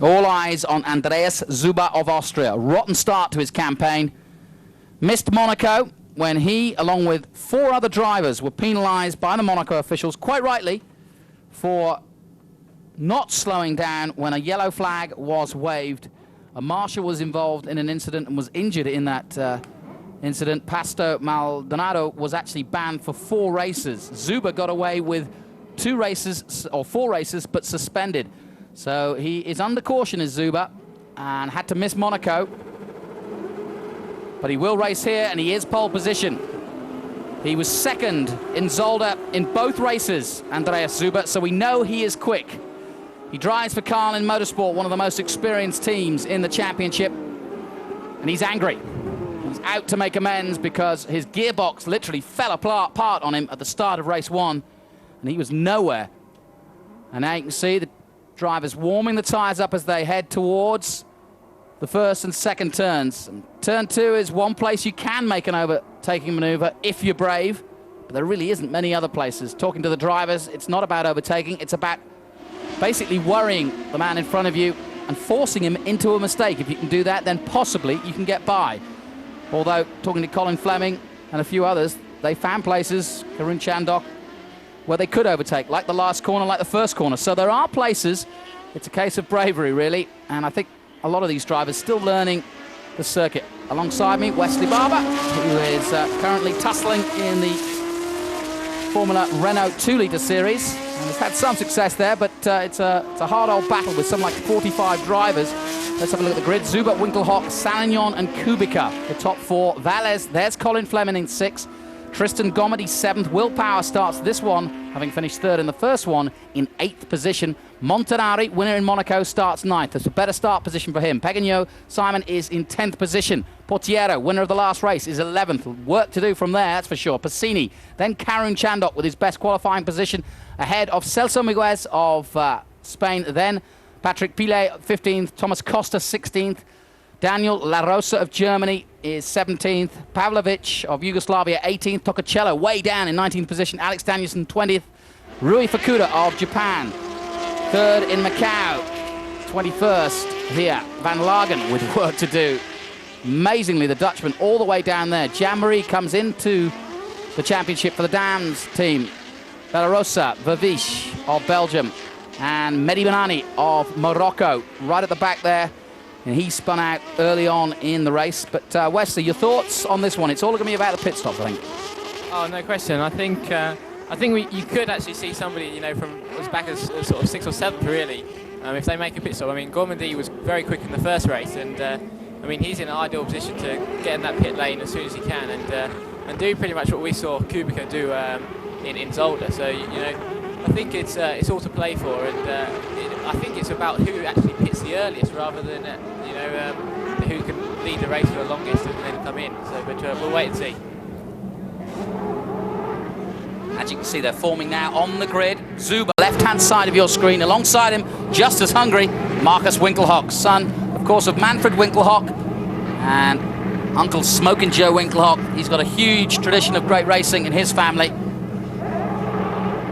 All eyes on Andreas Zuber of Austria. Rotten start to his campaign. Missed Monaco when he, along with 4 other drivers, were penalised by the Monaco officials, quite rightly, for not slowing down when a yellow flag was waved. A marshal was involved in an incident and was injured in that incident. Pasto Maldonado was actually banned for 4 races. Zuber got away with 2 races, or 4 races, but suspended. So he is under caution as Zuber and had to miss Monaco. But he will race here, and he is pole position. He was second in Zolder in both races, Andreas Zuber, so we know he is quick. He drives for Carlin Motorsport, one of the most experienced teams in the championship, and he's angry. He's out to make amends because his gearbox literally fell apart on him at the start of race 1, and he was nowhere. And now you can see the drivers warming the tyres up as they head towards the first and second turns. And turn 2 is one place you can make an overtaking maneuver if you're brave, but there really isn't many other places. Talking to the drivers, it's not about overtaking, it's about basically worrying the man in front of you and forcing him into a mistake. If you can do that, then possibly you can get by. Although, talking to Colin Fleming and a few others, they found places, Karun Chandok, where they could overtake, like the last corner, like the first corner. So there are places. It's a case of bravery, really, and I think a lot of these drivers still learning the circuit. Alongside me, Wesley Barber, who is currently tussling in the Formula Renault 2-litre series, and has had some success there, but it's a hard old battle with something like 45 drivers. Let's have a look at the grid. Zuber, Winkelhock, Salignon and Kubica, the top 4. Valles, there's Colin Fleming in 6th. Tristan Gomedy 7th. Will Power starts this one, having finished 3rd in the first one, in 8th position. Montanari, winner in Monaco, starts 9th. That's a better start position for him. Pegagno Simon is in 10th position. Portiero, winner of the last race, is 11th. Work to do from there, that's for sure. Passini, then Karun Chandok with his best qualifying position, ahead of Celso Miguez of Spain, then Patrick Pilet 15th, Thomas Costa 16th, Daniel La Rosa of Germany is 17th, Pavlovic of Yugoslavia 18th, Tocacello way down in 19th position, Alex Danielson 20th, Rui Fukuda of Japan 3rd in Macau, 21st here, Van Lagen with work to do. Amazingly, the Dutchman all the way down there. Jean-Marie comes into the championship for the Dams team. La Rosa, Verviche of Belgium, and Mehdi Benani of Morocco right at the back there. And he spun out early on in the race. But Wesley, your thoughts on this one? It's all going to be about the pit stops, I think. Oh, no question. I think you could actually see somebody, you know, from as back as sort of 6th or 7th, really, if they make a pit stop. I mean, Gormandy was very quick in the first race, and I mean, he's in an ideal position to get in that pit lane as soon as he can, and do pretty much what we saw Kubica do in Zolder. So, you know, I think it's all to play for, and I think it's about who actually pits the earliest rather than you know, who can lead the race for the longest and then come in. So, but we'll wait and see. As you can see, they're forming now on the grid. Zuber, left-hand side of your screen. Alongside him, just as hungry, Marcus Winkelhock, son, of course, of Manfred Winkelhock and Uncle Smokin' Joe Winkelhock. He's got a huge tradition of great racing in his family.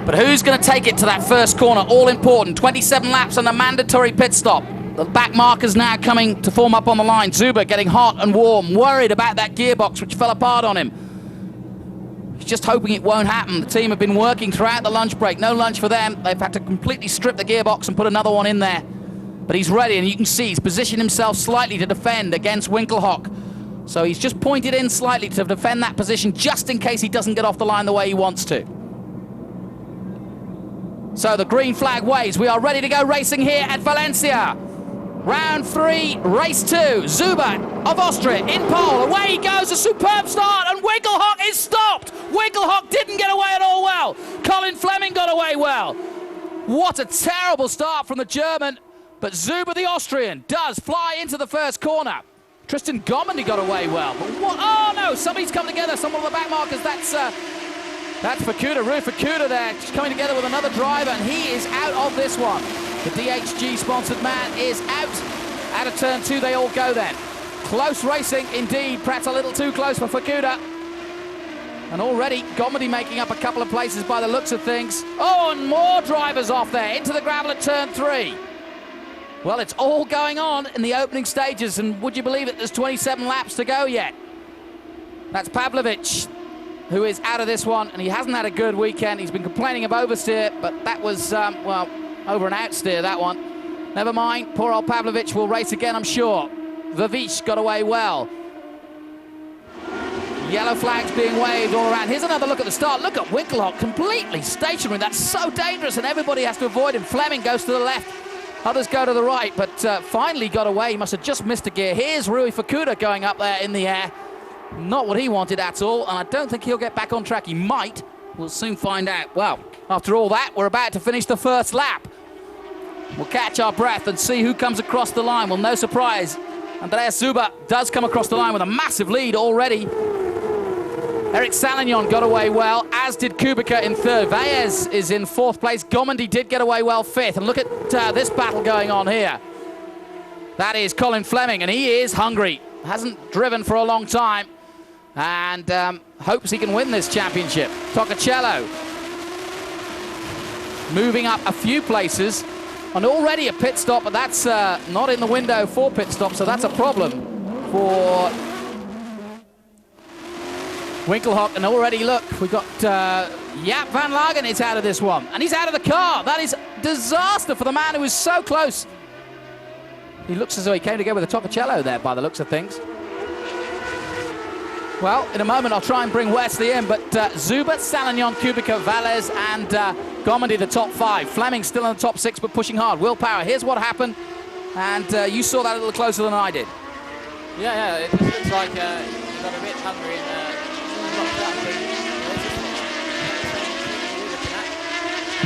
But who's going to take it to that first corner? All important. 27 laps and a mandatory pit stop. The back markers now coming to form up on the line. Zuber getting hot and warm, worried about that gearbox which fell apart on him. He's just hoping it won't happen. The team have been working throughout the lunch break. No lunch for them. They've had to completely strip the gearbox and put another one in there. But he's ready, and you can see he's positioned himself slightly to defend against Winkelhock. So he's just pointed in slightly to defend that position just in case he doesn't get off the line the way he wants to. So the green flag waves. We are ready to go racing here at Valencia. Round 3, race 2. Zuber of Austria in pole. Away he goes, a superb start, and Winkelhock is stopped. Winkelhock didn't get away at all well. Colin Fleming got away well. What a terrible start from the German, but Zuber, the Austrian, does fly into the first corner. Tristan Gomedy got away well, but what? Oh no, somebody's come together. Someone on the back markers. That's Fukuda, Rui Fukuda there, just coming together with another driver, and he is out of this one. The DHG-sponsored man is out of turn 2. They all go then. Close racing indeed, perhaps a little too close for Fukuda. And already Gomedy making up a couple of places by the looks of things. Oh, and more drivers off there into the gravel at turn 3. Well, it's all going on in the opening stages, and would you believe it, there's 27 laps to go yet. That's Pavlovich, who is out of this one, and he hasn't had a good weekend. He's been complaining of oversteer, but that was, well, over and out steer, that one. Never mind, poor old Pavlovich will race again, I'm sure. Vavish got away well. Yellow flags being waved all around. Here's another look at the start. Look at Winkelhock, completely stationary. That's so dangerous, and everybody has to avoid him. Fleming goes to the left, others go to the right, but finally got away. He must have just missed a gear. Here's Rui Fukuda going up there in the air. Not what he wanted at all, and I don't think he'll get back on track. He might. We'll soon find out. Well, after all that, we're about to finish the first lap. We'll catch our breath and see who comes across the line. Well, no surprise, Andreas Zuber does come across the line with a massive lead already. Eric Salignon got away well, as did Kubica in third. Valles is in fourth place. Gomendy did get away well fifth. And look at this battle going on here. That is Colin Fleming, and he is hungry. Hasn't driven for a long time, and hopes he can win this championship. Toccacello moving up a few places, and already a pit stop, but that's not in the window for pit stop, so that's a problem for Winkelhock. And already, look, we've got Jaap van Lagen is out of this one, and he's out of the car. That is disaster for the man who was so close. He looks as though he came together with a Toccacello there by the looks of things. Well, in a moment I'll try and bring Wesley in, but Zuber, Salignon, Kubica, Valles, and Gomendy the top five. Fleming still in the top six, but pushing hard. Willpower, here's what happened, and you saw that a little closer than I did. Yeah, it just looks like he got a bit hungry and I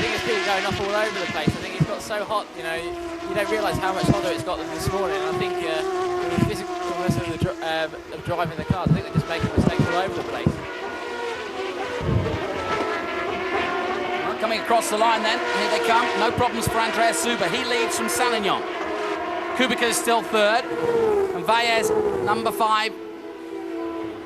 think it's really going off all over the place. I think it's got so hot, you know, you don't realise how much hotter it's got than this morning. I think the physicalness of driving the cars, I think they're just making mistakes all over the place. Well, coming across the line then, here they come. No problems for Andreas Zuber. He leads from Salignon. Kubica is still third, and Valles, number 5,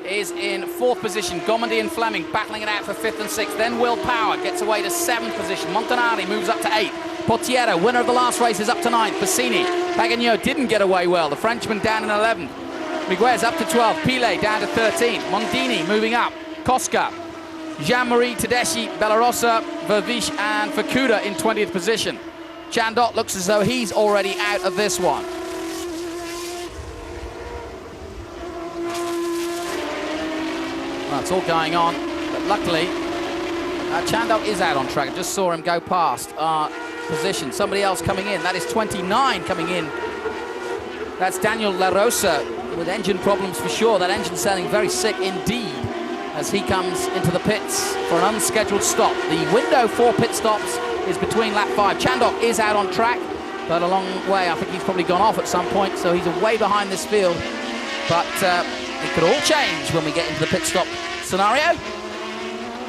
is in fourth position. Gomendy and Fleming battling it out for fifth and sixth. Then Will Power gets away to seventh position. Montanari moves up to eighth. Potiero, winner of the last race, is up to ninth. Bassini, Pagano didn't get away well. The Frenchman down in 11th. Miguez up to 12th. Pile down to 13th. Mondini moving up. Koska, Jean-Marie Tedeschi, Bellarossa, Vervish and Fukuda in 20th position. Chandot looks as though he's already out of this one. Well, it's all going on, but luckily Chandok is out on track. I just saw him go past our position. Somebody else coming in. That is 29 coming in. That's Daniel La Rosa with engine problems for sure. That engine sounding very sick indeed as he comes into the pits for an unscheduled stop. The window for pit stops is between lap 5. Chandok is out on track, but a long way. I think he's probably gone off at some point, so he's way behind this field. But it could all change when we get into the pit stop scenario.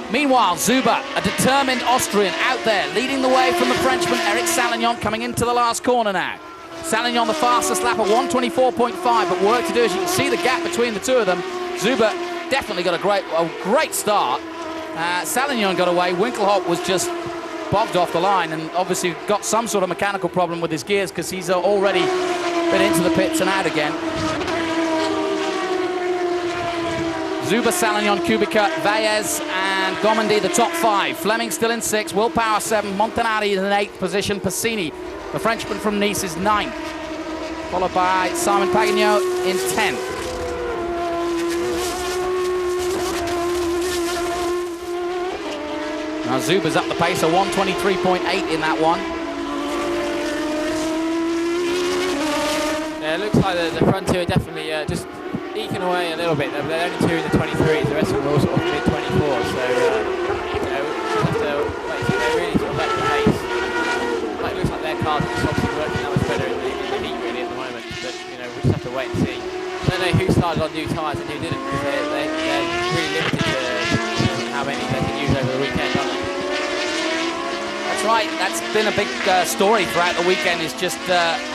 Meanwhile, Zuber, a determined Austrian, out there, leading the way from the Frenchman, Eric Salignon, coming into the last corner now. Salignon, the fastest lap at 1:24.5, but work to do. As you can see the gap between the two of them. Zuber definitely got a great start. Salignon got away. Winkelhock was just bogged off the line and obviously got some sort of mechanical problem with his gears because he's already been into the pits and out again. Zuber, Salignon, Kubica, Valles and Gomendy, the top 5. Fleming still in 6th, Will Power 7th, Montanari in 8th position, Passini, the Frenchman from Nice, is 9th, followed by Simon Pagano in 10th. Now Zuber's up the pace, a 1:23.8 in that one. Yeah, it looks like the front two are definitely just eking away a little bit. They're only 2 in the 23s, the rest of them are all sort of mid-24s, so you know, we'll have to wait till they really sort of let the pace. Like, it looks like their cars are just obviously working that much better in the heat really at the moment, but you know, we'll just have to wait and see. I don't know who started on new tyres and who didn't, because they're really limited to how many they can use over the weekend, aren't they? That's right, that's been a big story throughout the weekend, is just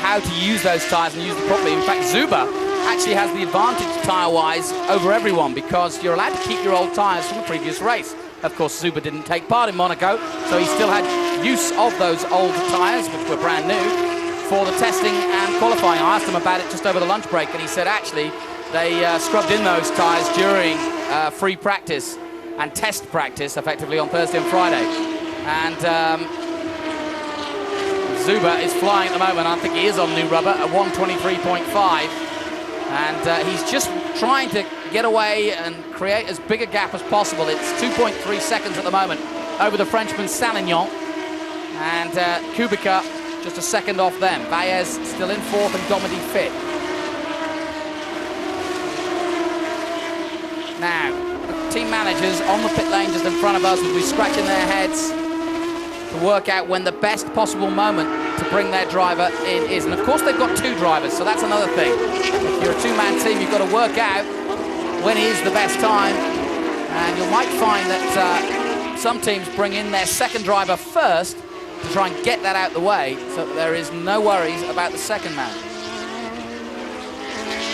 how to use those tyres and use them properly. In fact, Zuber actually has the advantage tyre-wise over everyone because you're allowed to keep your old tyres from the previous race. Of course, Zuber didn't take part in Monaco, so he still had use of those old tyres, which were brand new, for the testing and qualifying. I asked him about it just over the lunch break, and he said actually they scrubbed in those tyres during free practice and test practice, effectively, on Thursday and Friday. And Zuber is flying at the moment. I think he is on new rubber at 123.5. And he's just trying to get away and create as big a gap as possible. It's 2.3 seconds at the moment over the Frenchman Salignon. And Kubica just a second off them. Baez still in fourth and Gomedy fifth. Now, the team managers on the pit lane just in front of us will be scratching their heads to work out when the best possible moment to bring their driver in is. And of course they've got two drivers, so that's another thing. If you're a two-man team, you've got to work out when is the best time. And you might find that some teams bring in their second driver first to try and get that out the way, so that there is no worries about the second man.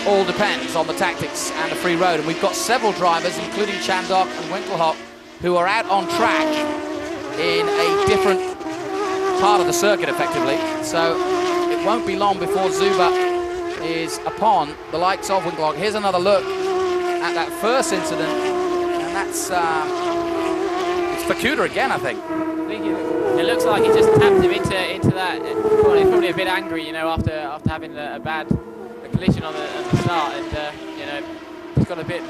All depends on the tactics and the free road. And we've got several drivers, including Chandok and Winkelhock, who are out on track in a different part of the circuit, effectively. So it won't be long before Zuber is upon the likes of Winkelhock. Here's another look at that first incident, and that's it's Fukuda again, I think. It looks like he just tapped him into that. Probably a bit angry, you know, after having a bad collision on the start, and you know, he's got a bit.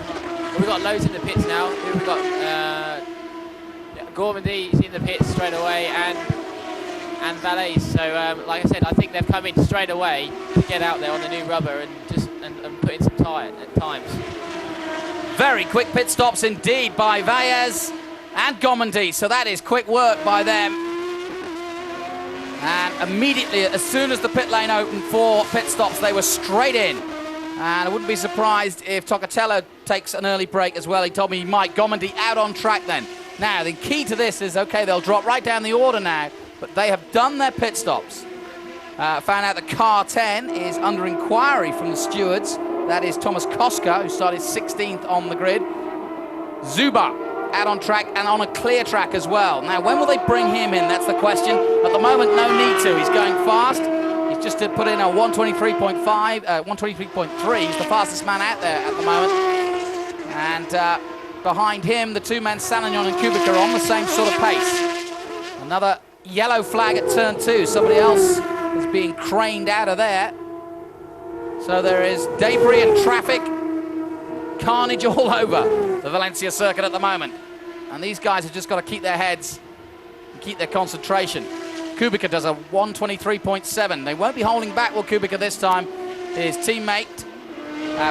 We've got loads in the pits now. We've got Gormandy is in the pits straight away, and Valais. So like I said, I think they've come in straight away to get out there on the new rubber and just and put in some times. Very quick pit stops indeed by Valles and Gormandy. So that is quick work by them. And immediately, as soon as the pit lane opened for pit stops, they were straight in. And I wouldn't be surprised if Tocatello takes an early break as well. He told me he might. Gormandy out on track then. Now, the key to this is, okay, they'll drop right down the order now, but they have done their pit stops. Found out that car 10 is under inquiry from the stewards. That is Thomas Koska, who started 16th on the grid. Zuber out on track and on a clear track as well. Now, when will they bring him in? That's the question. At the moment, no need to. He's going fast. He's just put in a 123.5, 123.3. He's the fastest man out there at the moment. And behind him, the two men, Salignon and Kubica, are on the same sort of pace. Another yellow flag at turn 2. Somebody else is being craned out of there. So there is debris and traffic. Carnage all over the Valencia circuit at the moment. And these guys have just got to keep their heads and keep their concentration. Kubica does a 123.7. They won't be holding back, will Kubica this time. His teammate,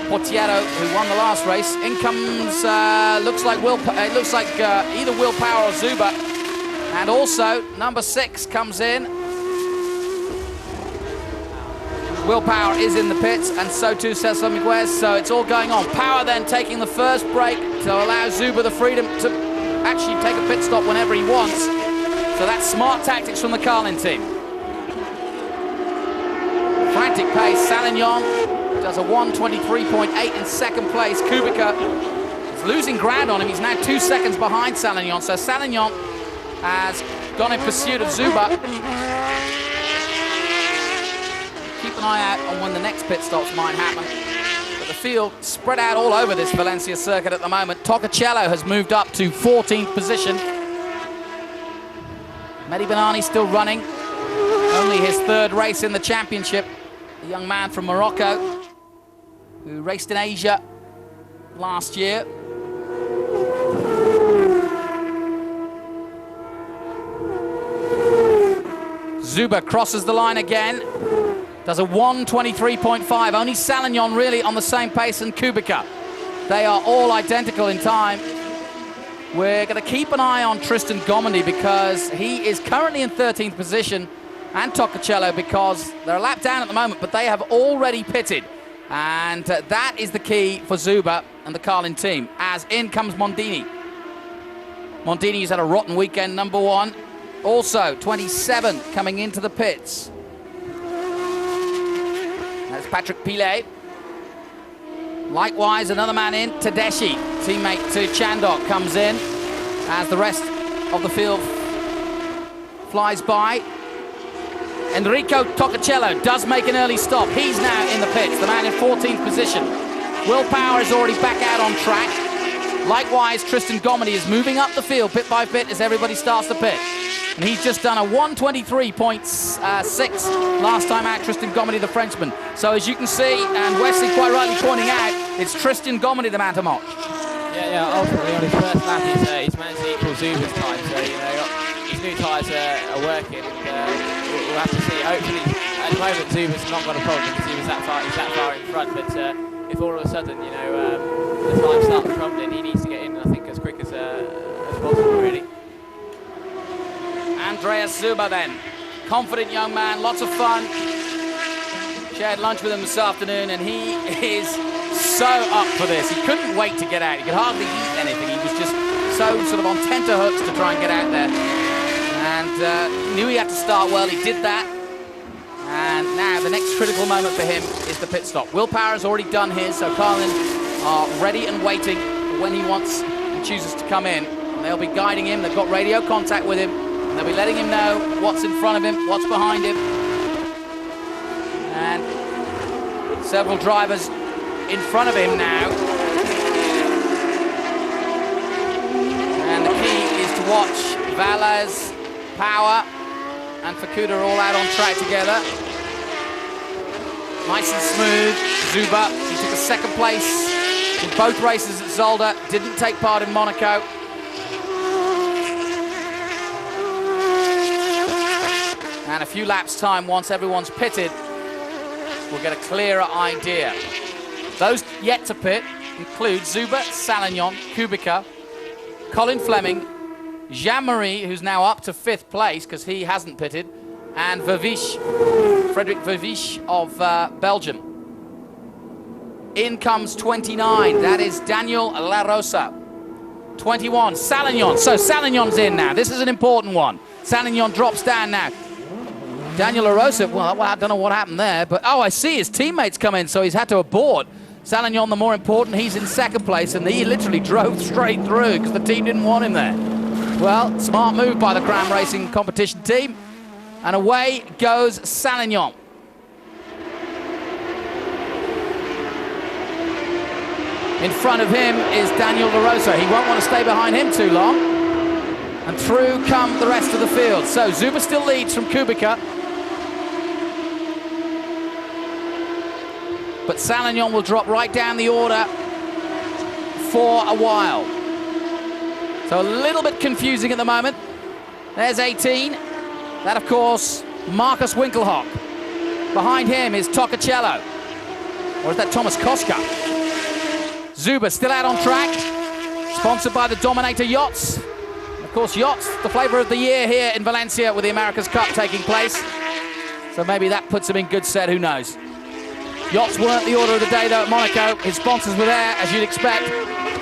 Portiero, who won the last race. In comes, looks like either Will Power or Zuber. And also, number 6 comes in. Will Power is in the pits, and so too Cesar Miguez, so it's all going on. Power then taking the first break to allow Zuber the freedom to actually take a pit stop whenever he wants. So that's smart tactics from the Carlin team. Frantic pace. Salignon does a 123.8 in second place. Kubica is losing ground on him. He's now 2 seconds behind Salignon. So Salignon has gone in pursuit of Zuber. Keep an eye out on when the next pit stops might happen. But the field spread out all over this Valencia circuit at the moment. Tocatello has moved up to 14th position. Mehdi Benani still running. Only his third race in the championship. The young man from Morocco who raced in Asia last year. Zuber crosses the line again. Does a 123.5. Only Salignon really on the same pace and Kubica. They are all identical in time. We're going to keep an eye on Tristan Gormandy because he is currently in 13th position, and Tocatello because they're a lap down at the moment, but they have already pitted. And that is the key for Zuber and the Carlin team, as in comes Mondini. Mondini's had a rotten weekend, number 1. Also, 27 coming into the pits. That's Patrick Pilet. Likewise, another man in, Tedeschi, teammate to Chandok, comes in as the rest of the field flies by. Enrico Toccacello does make an early stop. He's now in the pits, the man in 14th position. Will Power is already back out on track. Likewise, Tristan Gomedy is moving up the field pit by pit as everybody starts to pit. And he's just done a 1:23.6 last time out, Tristan Gomedy, the Frenchman. So as you can see, and Wesley quite rightly pointing out, it's Tristan Gomedy, the man to watch. Yeah, ultimately on his first lap he's managed to equal Zuba's time, so his new tyres are working, and we'll have to see. Hopefully, at the moment Zuba's not got a problem because he's that far in front, but if all of a sudden, the time starts crumbling, he needs to get in, I think, as quick as possible, really. Andreas Zuber then, confident young man, lots of fun. Shared lunch with him this afternoon, and he is so up for this. He couldn't wait to get out. He could hardly eat anything. He was just so sort of on tenterhooks to try and get out there. And knew he had to start well. He did that. And now the next critical moment for him is the pit stop. Will Power has already done his, so Carlin are ready and waiting for when he wants and chooses to come in. And they'll be guiding him. They've got radio contact with him. And they'll be letting him know what's in front of him, what's behind him. And several drivers in front of him now. And the key is to watch Valles, Power, and Fukuda are all out on track together. Nice and smooth. Zuber, he took a second place in both races at Zolder, didn't take part in Monaco. And a few laps time, once everyone's pitted, we'll get a clearer idea. Those yet to pit include Zuber, Salignon, Kubica, Colin Fleming, Jean-Marie, who's now up to 5th place because he hasn't pitted, and Verviche, Frederic Verviche of Belgium. In comes 29, that is Daniel La Rosa. 21, Salignon. So Salignon's in now. This is an important one. Salignon drops down now. Daniel La Rosa, well, I don't know what happened there, but oh, I see his teammates come in, so he's had to abort. Salignon, the more important, he's in 2nd place, and he literally drove straight through because the team didn't want him there. Well, smart move by the Cram Racing competition team. And away goes Salignon. In front of him is Daniel La Rosa. He won't want to stay behind him too long. And through come the rest of the field. So Zuber still leads from Kubica. But Salignon will drop right down the order for a while. So a little bit confusing at the moment. There's 18. That, of course, Marcus Winkelhock. Behind him is Toccacello. Or is that Thomas Koska? Zuber still out on track. Sponsored by the Dominator Yachts. Of course, yachts, the flavour of the year here in Valencia with the America's Cup taking place. So maybe that puts him in good stead, who knows. Yachts weren't the order of the day, though, at Monaco. His sponsors were there, as you'd expect.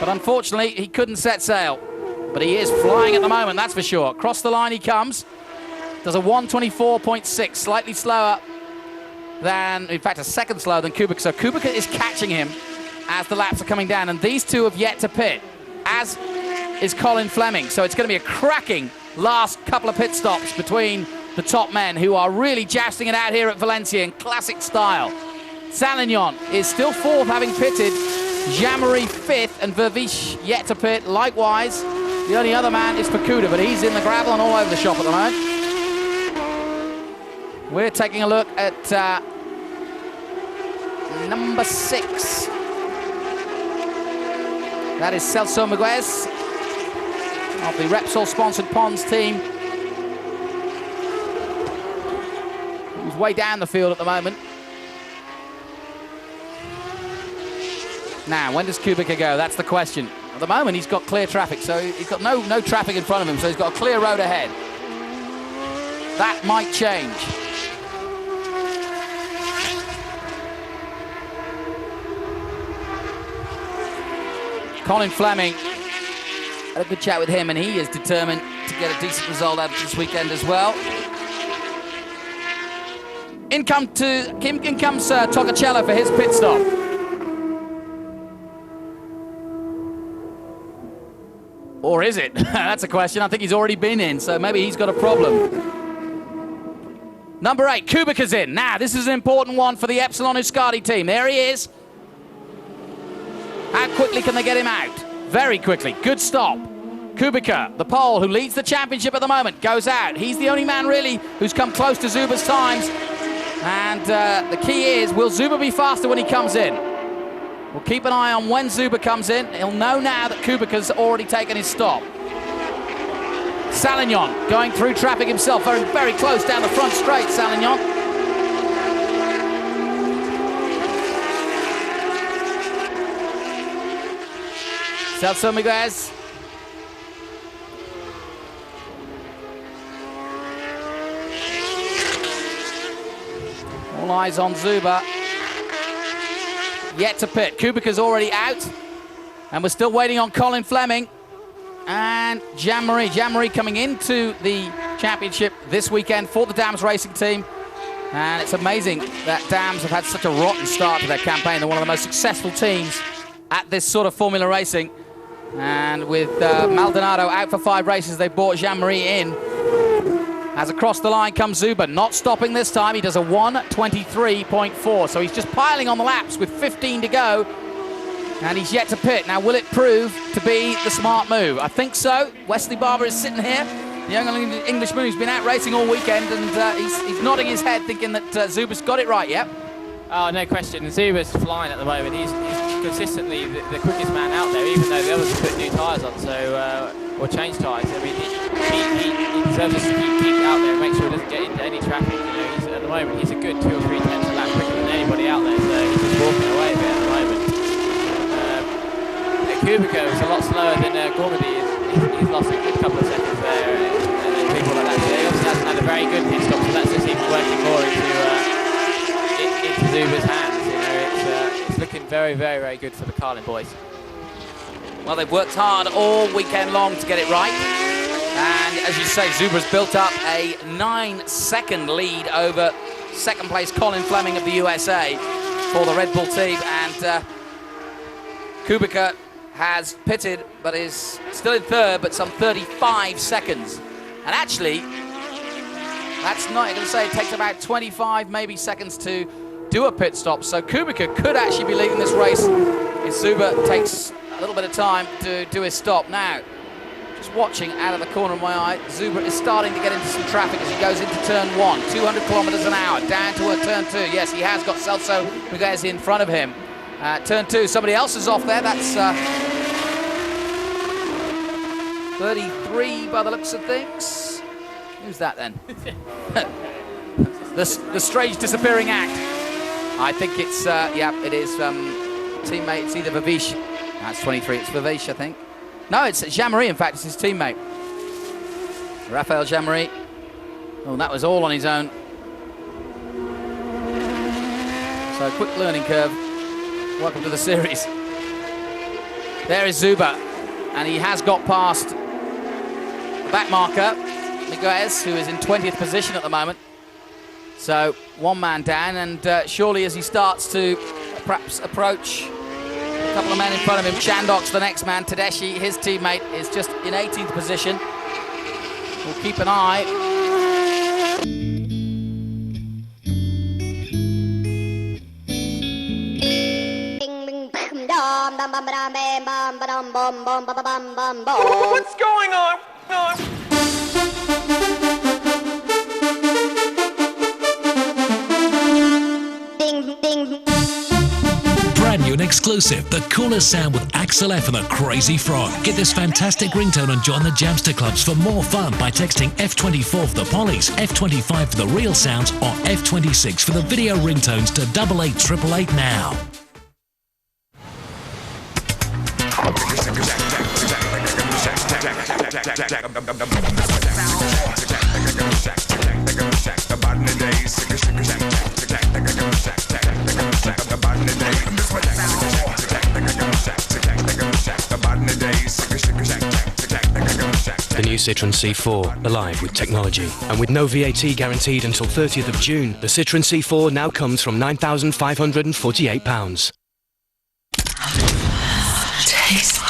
But unfortunately, he couldn't set sail. But he is flying at the moment, that's for sure. Across the line he comes. Does a 1:24.6, slightly slower than, in fact, a second slower than Kubica. So Kubica is catching him as the laps are coming down. And these two have yet to pit, as is Colin Fleming. So it's going to be a cracking last couple of pit stops between the top men who are really jousting it out here at Valencia in classic style. Salignon is still 4th, having pitted. Jean-Marie 5th, and Verviche yet to pit. Likewise, the only other man is Fukuda, but he's in the gravel and all over the shop at the moment. We're taking a look at number 6. That is Celso Miguez of the Repsol-sponsored Ponds team. He's way down the field at the moment. Now, when does Kubica go? That's the question. At the moment, he's got clear traffic, so he's got no traffic in front of him, so he's got a clear road ahead. That might change. Colin Fleming, had a good chat with him, and he is determined to get a decent result out of this weekend as well. In comes Toccacello for his pit stop. Or is it? That's a question. I think he's already been in, so maybe he's got a problem. Number 8, Kubica's in. Now, this is an important one for the Epsilon Euskadi team. There he is. How quickly can they get him out? Very quickly. Good stop. Kubica, the Pole, who leads the championship at the moment, goes out. He's the only man, really, who's come close to Zuba's times. And the key is, will Zuba be faster when he comes in? We'll keep an eye on when Zuba comes in. He'll know now that Kubica's already taken his stop. Salignon going through traffic himself, very, very close down the front straight, Salignon. Celso Miguez. All eyes on Zuba. Yet to pit. Kubica's already out. And we're still waiting on Colin Fleming. And Jean-Marie. Jean-Marie coming into the championship this weekend for the Dams racing team. And it's amazing that Dams have had such a rotten start to their campaign. They're one of the most successful teams at this sort of formula racing. And with Maldonado out for 5 races, they brought Jean-Marie in. As across the line comes Zuba, not stopping this time. He does a 1:23.4, so he's just piling on the laps with 15 to go. And he's yet to pit. Now, will it prove to be the smart move? I think so. Wesley Barber is sitting here, the young Englishman who's been out racing all weekend, and he's nodding his head thinking that Zuba's got it right, yep. Oh, no question. Zuba's flying at the moment. He's consistently the quickest man out there, even though the others have put new tyres on, so or changed tyres. I mean, he deserves us to keep out there and make sure he doesn't get into any traffic. You know, at the moment, he's a good 2 or 3 tenths a lap quicker than anybody out there, so he's just walking away a bit at the moment. Kubica is a lot slower than Gormady is. He's lost a good couple of seconds there, and people like that. So he obviously hasn't had a very good pit stop, so that's just even working more into Zuba's hands. You know, it's looking very, very, very good for the Carlin boys. Well, they've worked hard all weekend long to get it right. And as you say, Zuba's built up a 9-second lead over second place Colin Fleming of the USA for the Red Bull team. And Kubica has pitted, but is still in third, but some 35 seconds. And actually, that's not, I'm going to say it takes about 25 maybe seconds to do a pit stop. So Kubica could actually be leading this race if Zuba takes a little bit of time to do his stop. Now, just watching out of the corner of my eye, Zuba is starting to get into some traffic as he goes into turn 1, 200 kilometers an hour, down toward turn 2. Yes, he has got Celso Miguez in front of him. Turn 2, somebody else is off there. That's 33 by the looks of things. Who's that then? the strange disappearing act. I think it's, yeah, it is teammate. It's either Vavish. That's 23. It's Vavish, I think. No, it's Jean-Marie, in fact. It's his teammate. Raphael Jean-Marie. Oh, that was all on his own. So, quick learning curve. Welcome to the series. There is Zuba, and he has got past the back marker, Miguez, who is in 20th position at the moment. So, one man down, and surely as he starts to perhaps approach a couple of men in front of him, Chandok's the next man, Tedeschi, his teammate, is just in 18th position. We'll keep an eye. What's going on? Brand new and exclusive, the coolest sound with Axel F and the Crazy Frog. Get this fantastic ringtone and join the Jamster clubs for more fun by texting F24 for the polys, F25 for the real sounds, or F26 for the video ringtones to 88888 now. The new Citroën C4, alive with technology. And with no VAT guaranteed until 30th of June, the Citroën C4 now comes from £9,548. Taste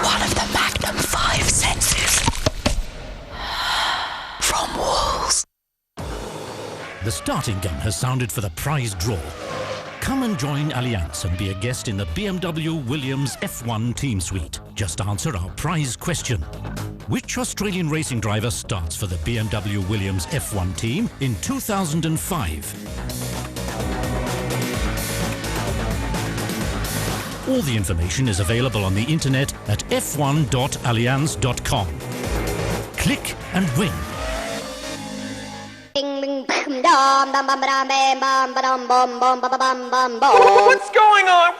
one of the Magnum 5 senses from Wolves. The starting gun has sounded for the prize draw. Come and join Allianz and be a guest in the BMW Williams F1 Team Suite. Just answer our prize question. Which Australian racing driver starts for the BMW Williams F1 team in 2005? All the information is available on the internet at f1.allianz.com. Click and win. What's going on?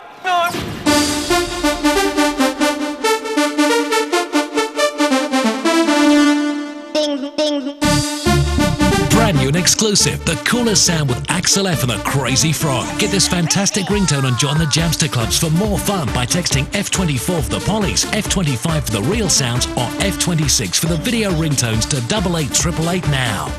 Brand new and exclusive, the coolest sound with Axel F and the Crazy Frog. Get this fantastic ringtone and join the Jamster Clubs for more fun by texting F24 for the polys, F25 for the real sounds, or F26 for the video ringtones to 88888 now.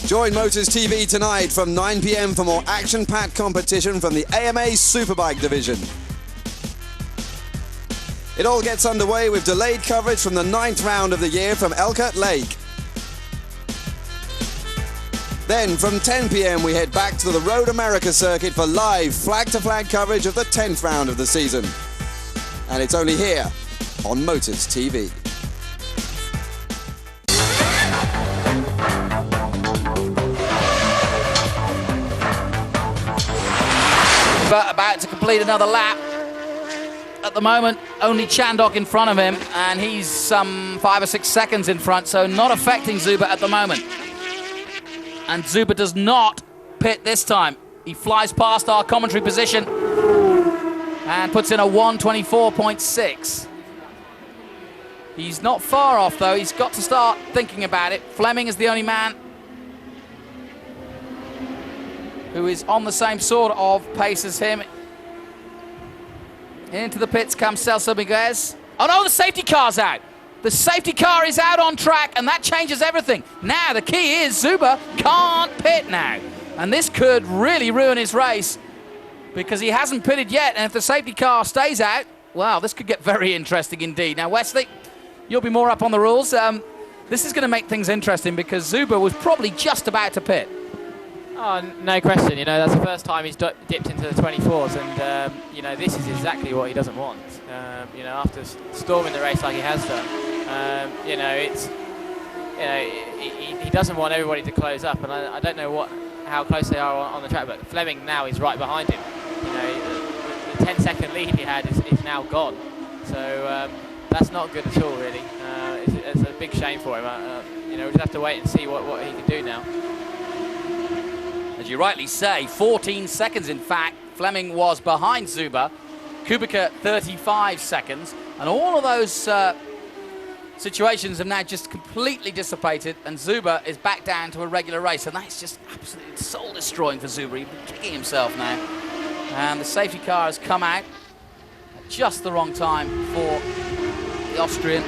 Join Motors TV tonight from 9 p.m. for more action-packed competition from the AMA Superbike division. It all gets underway with delayed coverage from the 9th round of the year from Elkhart Lake. Then from 10 p.m. we head back to the Road America circuit for live flag-to-flag coverage of the 10th round of the season. And it's only here on Motors TV. About to complete another lap. At the moment, only Chandok in front of him, and he's some 5 or 6 seconds in front, so not affecting Zuber at the moment. And Zuber does not pit this time. He flies past our commentary position and puts in a 1:24.6. He's not far off, though. He's got to start thinking about it. Fleming is the only man who is on the same sort of pace as him. Into the pits comes Celso Miguez. Oh no, the safety car's out. The safety car is out on track, and that changes everything. Now, the key is Zuber can't pit now. And this could really ruin his race because he hasn't pitted yet, and if the safety car stays out, wow, this could get very interesting indeed. Now, Wesley, you'll be more up on the rules. This is going to make things interesting because Zuber was probably just about to pit. Oh, no question. You know, that's the first time he's dipped into the 24s, and you know, this is exactly what he doesn't want. You know, after storming the race like he has done, you know, it's, you know, he doesn't want everybody to close up, and I don't know how close they are on the track, but Fleming now is right behind him. You know, the 10-second lead he had is now gone, so that's not good at all, really. It's a big shame for him. You know, we just have to wait and see what he can do now. As you rightly say, 14 seconds, in fact, Fleming was behind Zuber. Kubica, 35 seconds. And all of those situations have now just completely dissipated, and Zuber is back down to a regular race. And that's just absolutely soul-destroying for Zuber. He's kicking himself now. And the safety car has come out at just the wrong time for the Austrian.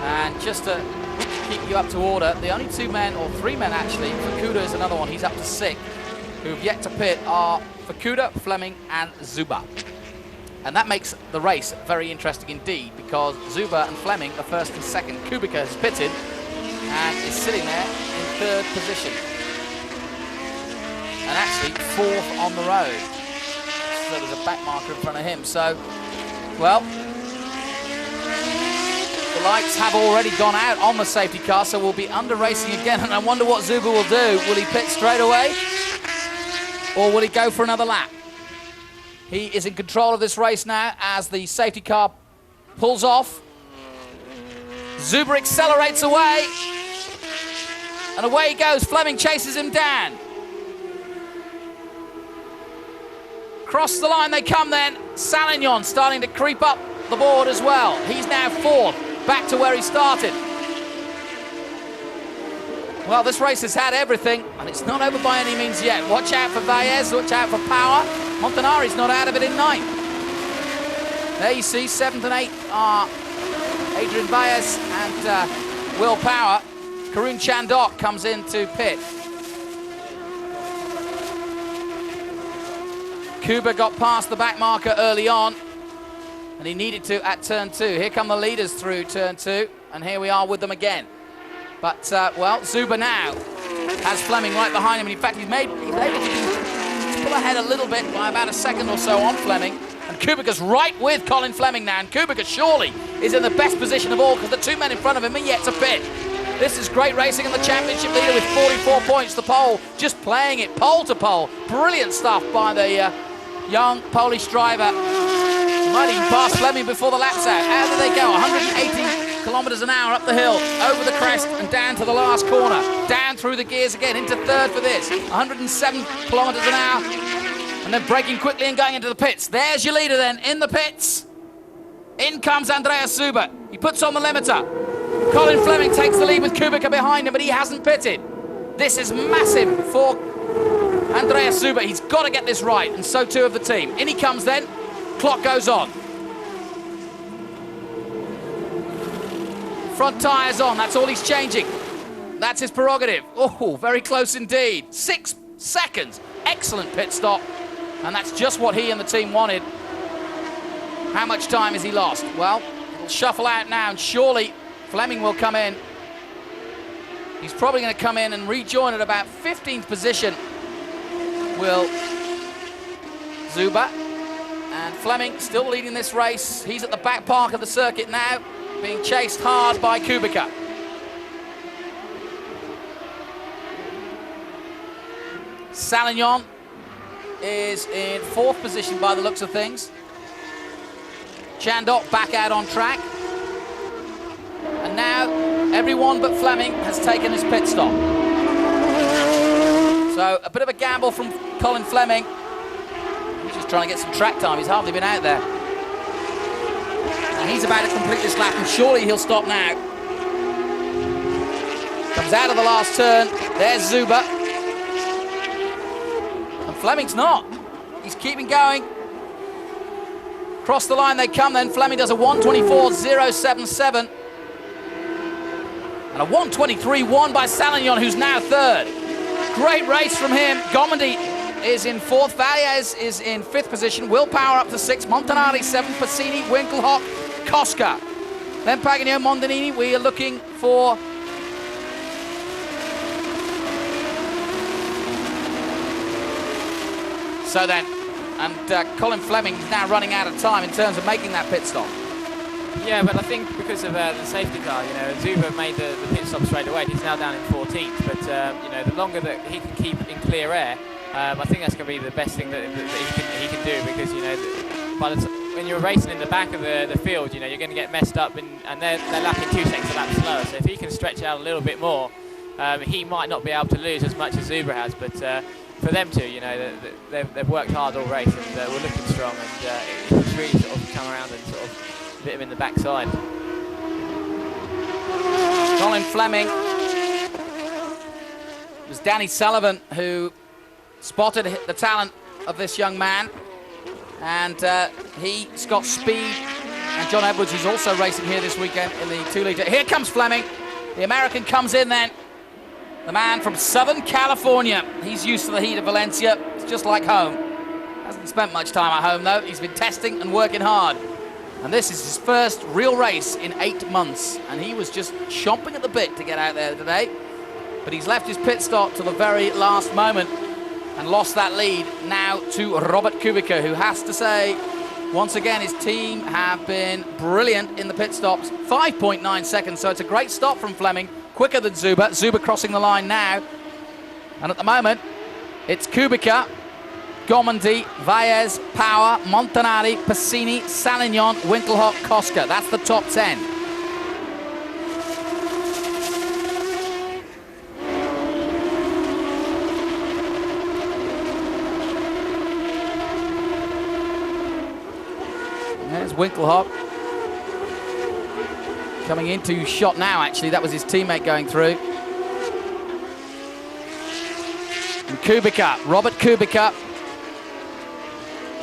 And just to keep you up to order, the only 2 men, or 3 men actually, Fukuda is another one, he's up to 6, who have yet to pit are Fukuda, Fleming and Zuber. And that makes the race very interesting indeed, because Zuber and Fleming are first and second. Kubica has pitted and is sitting there in 3rd position. And actually 4th on the road. So there's a back marker in front of him. So, well, the lights have already gone out on the safety car, so we'll be under racing again, and I wonder what Zuber will do. Will he pit straight away, or will he go for another lap? He is in control of this race now as the safety car pulls off. Zuber accelerates away, and away he goes. Fleming chases him down. Across the line they come then. Salignon starting to creep up the board as well. He's now 4th. Back to where he started. Well, this race has had everything, and it's not over by any means yet. Watch out for Valles, watch out for Power. Montanari's not out of it in 9th. There you see, 7th and 8th are Adrian Valles and Will Power. Karun Chandok comes into pit. Kuba got past the back marker early on. and he needed to at turn 2. Here come the leaders through turn 2, and here we are with them again. But, well, Zuber now has Fleming right behind him, and in fact he's able to pull ahead a little bit by about a second or so on Fleming. And Kubica's right with Colin Fleming now, and Kubica surely is in the best position of all because the two men in front of him are yet to pit. This is great racing, and the championship leader with 44 points. The pole just playing it pole to pole. Brilliant stuff by the young Polish driver. Might even pass Fleming before the lap's out. How do they go? 180 kilometers an hour up the hill, over the crest and down to the last corner. Down through the gears again, into third for this. 107 kilometers an hour. And then braking quickly and going into the pits. There's your leader then, in the pits. In comes Andreas Zuber. He puts on the limiter. Colin Fleming takes the lead with Kubica behind him, but he hasn't pitted. This is massive for Andreas Zuber. He's got to get this right, and so too of the team. In he comes then. Clock goes on. Front tyres on, that's all he's changing. That's his prerogative. Oh, very close indeed. 6 seconds. Excellent pit stop. And that's just what he and the team wanted. How much time has he lost? Well, it'll shuffle out now, and surely Fleming will come in. He's probably going to come in and rejoin at about 15th position. Will Zuber. And Fleming still leading this race. He's at the back park of the circuit now, being chased hard by Kubica. Salignon is in 4th position by the looks of things. Chandok back out on track. And now everyone but Fleming has taken his pit stop. So a bit of a gamble from Colin Fleming. He's just trying to get some track time. He's hardly been out there. And he's about to complete this lap, and surely he'll stop now. Comes out of the last turn. There's Zuber. And Fleming's not. He's keeping going. Across the line they come then. Fleming does a 1:24.077. And a 1:23.1 by Salignon, who's now third. Great race from him. Gomendi is in 4th. Valles is in 5th position. Willpower up to 6th. Montanari 7th. Passini, Winkelhock, Koska. Then Paganini, Mondanini. We are looking for so then, and Colin Fleming is now running out of time in terms of making that pit stop. Yeah, but I think because of the safety car, you know, Zuber made the pit stop straight away. He's now down in 14th, but you know, the longer that he can keep in clear air, I think that's going to be the best thing that he can do, because you know, when you're racing in the back of the field, you know, you're going to get messed up, and they're lapping 2 seconds a lap slower. So if he can stretch out a little bit more, he might not be able to lose as much as Zuber has, but for them two, you know, they've worked hard all race, and we're looking strong, and it's really sort of come around and sort of bit him in the backside. Colin Fleming. It was Danny Sullivan who spotted the talent of this young man, and he's got speed. And John Edwards, who's also racing here this weekend in the 2-litre. Here comes Fleming. The American comes in then. The man from Southern California. He's used to the heat of Valencia. It's just like home. Hasn't spent much time at home though. He's been testing and working hard. And this is his first real race in 8 months. And he was just chomping at the bit to get out there today. But he's left his pit stop to the very last moment and lost that lead now to Robert Kubica, who has to say, once again, his team have been brilliant in the pit stops. 5.9 seconds, so it's a great stop from Fleming. Quicker than Zuber. Zuber crossing the line now. And at the moment, it's Kubica, Gomendi, Valles, Power, Montanari, Passini, Salignon, Winkelhock, Koska. That's the top 10. There's Winkelhock. Coming into shot now, actually. That was his teammate going through. And Kubica, Robert Kubica.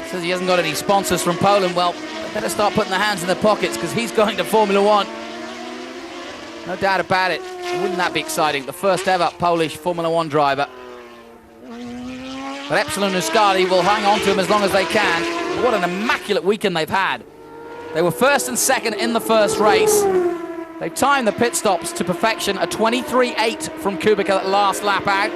Says he hasn't got any sponsors from Poland. Well, they better start putting their hands in their pockets, because he's going to Formula One. No doubt about it. Wouldn't that be exciting? The first ever Polish Formula One driver. But Epsilon Euskadi will hang on to him as long as they can. What an immaculate weekend they've had. They were first and second in the first race. They've timed the pit stops to perfection. A 23.8 from Kubica that last lap out.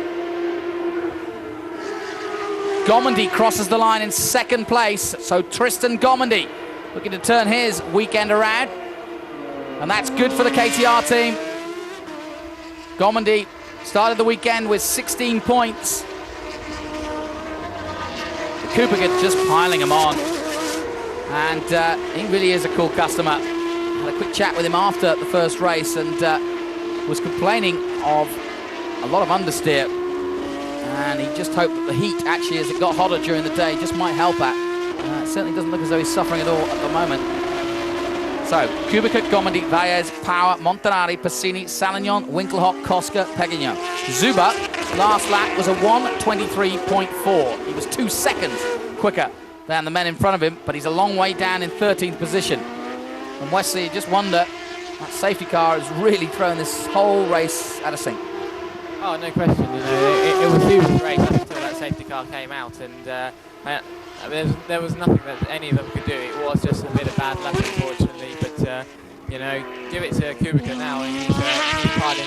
Gomondy crosses the line in second place. So Tristan Gomondy looking to turn his weekend around. And that's good for the KTR team. Gomondy started the weekend with 16 points. Kubica just piling him on. And he really is a cool customer. Had a quick chat with him after the first race and was complaining of a lot of understeer. And he just hoped that the heat, actually, as it got hotter during the day, just might help that. It certainly doesn't look as though he's suffering at all at the moment. So, Kubica, Gomondy, Valles, Power, Montanari, Passini, Salignon, Winkelhock, Koska, Pegagnon. Zuber, last lap was a 1:23.4. He was 2 seconds quicker than the men in front of him, but he's a long way down in 13th position. And Wesley, you just wonder, that safety car has really thrown this whole race out of sync. Oh, no question. You know, it was a huge race up until that safety car came out, and there was nothing that any of them could do. It was just a bit of bad luck, unfortunately. But you know, give it to Kubica now, and he's piling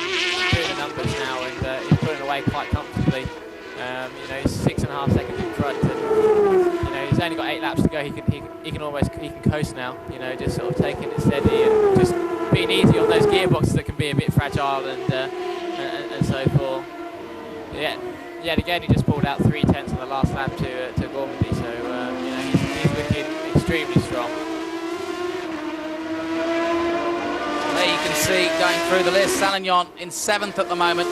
doing the numbers now, and he's putting away quite comfortably. You know, he's 6.5 seconds in front, and you know, he's only got 8 laps to go. He can coast now. You know, just sort of taking it steady and just being easy on those gearboxes that can be a bit fragile and so forth. Yeah. Yet again, he just pulled out 3/10 on the last lap to Gomondy, so you know, he's looking extremely strong. There you can see, going through the list, Salignon in 7th at the moment.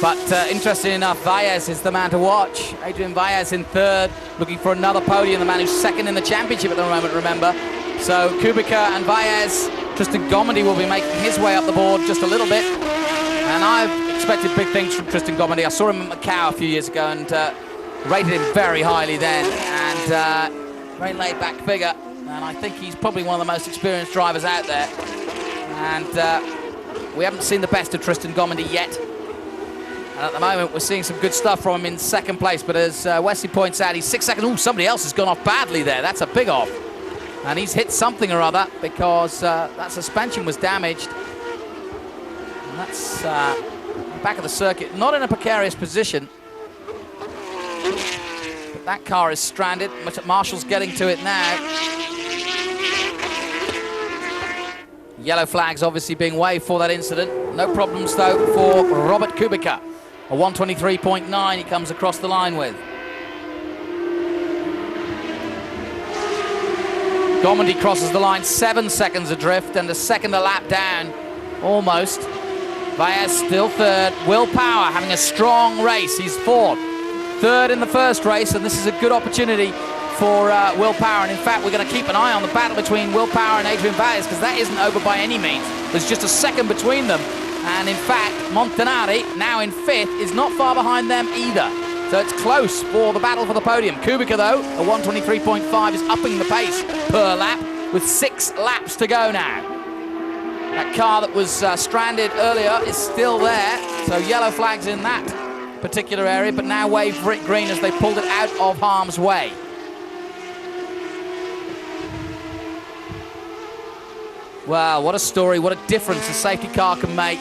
But interesting enough, Valles is the man to watch. Adrian Valles in 3rd, looking for another podium, the man who's 2nd in the championship at the moment, remember. So Kubica and Valles, Tristan Gomondy will be making his way up the board just a little bit. And I've expected big things from Tristan Gomondy. I saw him at Macau a few years ago and rated him very highly then. And very laid-back figure. And I think he's probably one of the most experienced drivers out there. And we haven't seen the best of Tristan Gomondy yet. And at the moment, we're seeing some good stuff from him in 2nd place. But as Wesley points out, he's 6 seconds. Ooh, somebody else has gone off badly there. That's a big off. And he's hit something or other because that suspension was damaged. And that's back of the circuit. Not in a precarious position. But that car is stranded. Marshall's getting to it now. Yellow flags obviously being waved for that incident. No problems, though, for Robert Kubica. A 1:23.9 he comes across the line with. Gomondy crosses the line 7 seconds adrift and a second a lap down, almost. Valles still 3rd. Will Power having a strong race. He's 4th. 3rd in the first race, and this is a good opportunity for Will Power. And in fact, we're going to keep an eye on the battle between Will Power and Adrian Valles, because that isn't over by any means. There's just a second between them. And in fact, Montanari, now in 5th, is not far behind them either. So it's close for the battle for the podium. Kubica, though, a 1:23.5 is upping the pace per lap with 6 laps to go now. That car that was stranded earlier is still there. So yellow flags in that particular area, but now wave green as they pulled it out of harm's way. Wow, what a story, what a difference a safety car can make,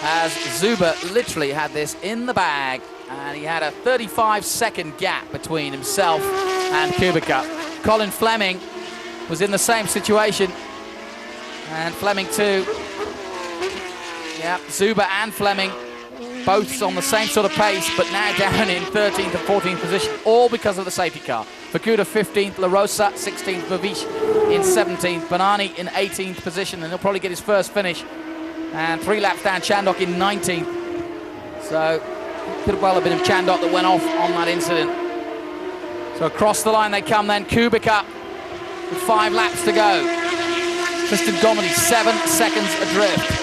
as Zuber literally had this in the bag, and he had a 35-second gap between himself and Kubica. Colin Fleming was in the same situation, and Fleming too. Yeah, Zuber and Fleming both on the same sort of pace, but now down in 13th and 14th position, all because of the safety car. Fukuda 15th, La Rosa 16th, Bavish in 17th, Banani in 18th position, and he'll probably get his first finish. And 3 laps down, Chandok in 19th. So could well have been Chandok that went off on that incident. So across the line they come then, Kubica with 5 laps to go. Tristan Gomondy 7 seconds adrift.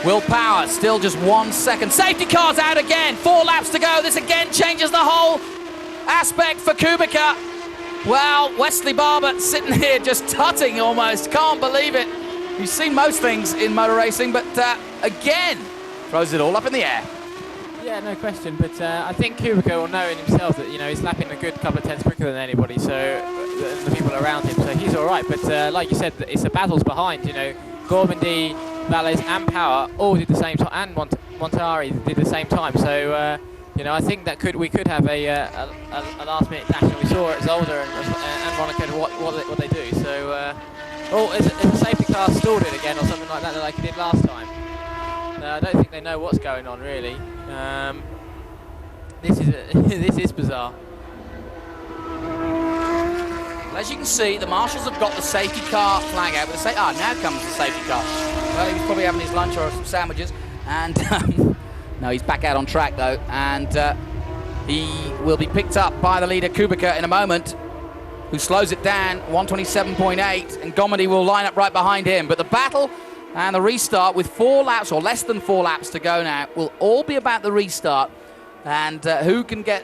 Will Power still just 1 second. Safety car's out again. 4 laps to go. This again changes the whole aspect for Kubica. Well, Wesley Barber sitting here just tutting almost. Can't believe it. You've seen most things in motor racing, but again, throws it all up in the air. Yeah, no question. But I think Kubica will know in himself that he's lapping a good couple of tenths quicker than anybody, so the people around him. So he's all right. But like you said, it's the battles behind. Gormandy, Valles, and Power all did the same time, and Montari did the same time. So I think that we could have a last-minute dash, and we saw at Zolder and Monaco what they do. So is the safety car stalled it again or something like that like it did last time? I don't think they know what's going on really. This is bizarre. As you can see, the marshals have got the safety car flag out. But now comes the safety car. Well, he was probably having his lunch or some sandwiches, and no, he's back out on track though, and he will be picked up by the leader Kubica in a moment, who slows it down 127.8, and Gomedy will line up right behind him. But the battle and the restart with 4 laps or less than 4 laps to go now will all be about the restart and who can get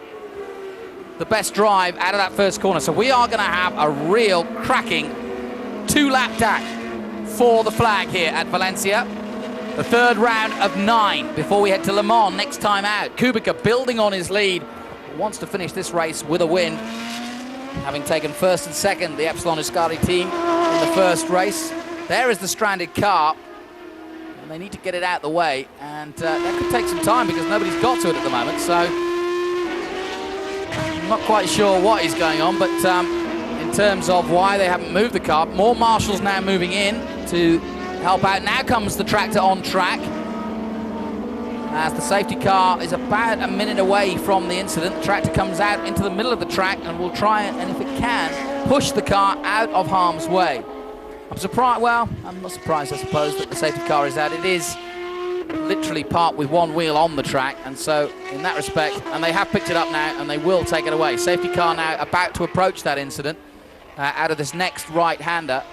the best drive out of that first corner. So we are going to have a real cracking 2-lap dash for the flag here at Valencia. The third round of 9 before we head to Le Mans next time out. Kubica building on his lead, wants to finish this race with a win, having taken first and second the Epsilon Euskadi team in the first race. There is the stranded car, and they need to get it out the way, and that could take some time because nobody's got to it at the moment, so I'm not quite sure what is going on, but in terms of why they haven't moved the car, more marshals now moving in to help out. Now comes the tractor on track, as the safety car is about a minute away from the incident. The tractor comes out into the middle of the track and will try and if it can, push the car out of harm's way. I'm surprised, well, I'm not surprised, I suppose, that the safety car is out. It is literally parked with one wheel on the track, and so in that respect, and they have picked it up now, and they will take it away. Safety car now about to approach that incident out of this next right-hander.